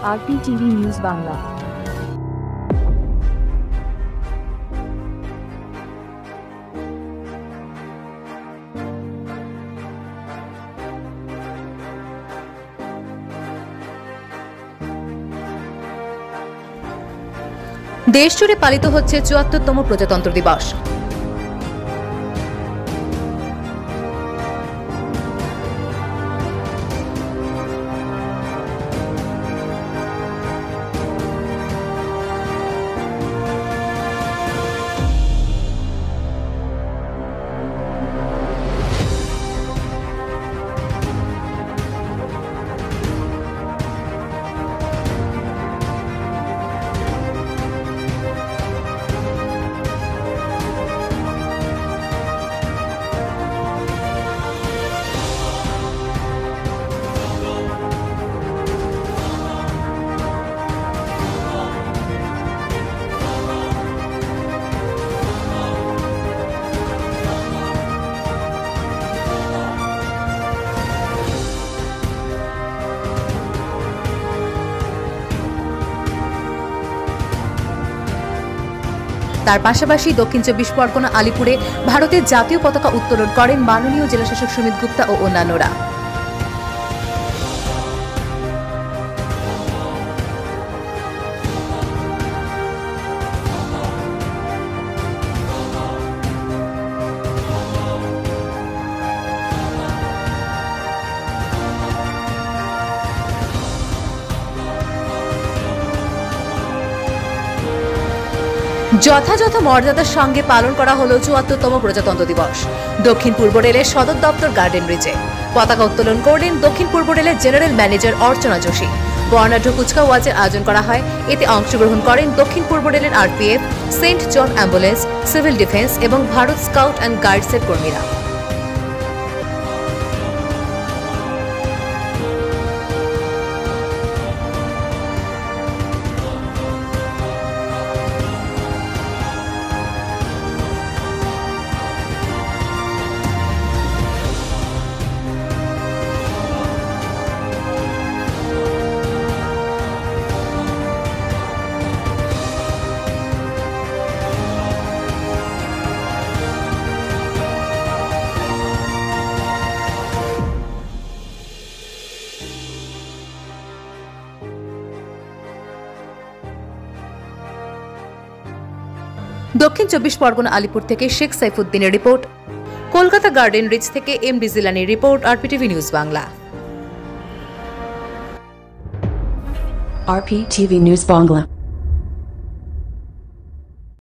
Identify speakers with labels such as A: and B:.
A: RPTV news Bangla.
B: দেশজুড়ে পালিত হচ্ছে ৭৪তম প্রজাতন্ত্র দিবস। তার পাশাপাশি দক্ষিণ ২৪ পরগনা আলিপুরে ভারতের জাতীয় পতাকা উত্তোলন করেন মাননীয় জেলাশাসক সুমিত গুপ্তা ও অন্যান্যরা। যথাযথ মর্যাদার সঙ্গে পালন করা হলো ৭৪তম প্রজাতন্ত্র দিবস। দক্ষিণ পূর্ব রেলের সদর দপ্তর গার্ডেন ব্রিজে পতাকা উত্তোলন করলেন দক্ষিণ পূর্ব রেলের জেনারেল ম্যানেজার অর্চনা যোশী। বর্ণাঢ্য কুচকাওয়াজের আয়োজন করা হয়। এতে অংশগ্রহণ করেন দক্ষিণ পূর্ব রেলের RPF, সেন্ট জন অ্যাম্বুলেন্স, সিভিল ডিফেন্স এবং ভারত স্কাউট অ্যান্ড গাইডসের কর্মীরা। দক্ষিণ ২৪ পরগনা আলিপুর থেকে শেখ সাইফুদ্দিনের রিপোর্ট। কলকাতা গার্ডেন রিজ থেকে MD জিলানির report, RPTV news Bangla.
C: RPTV news Bangla.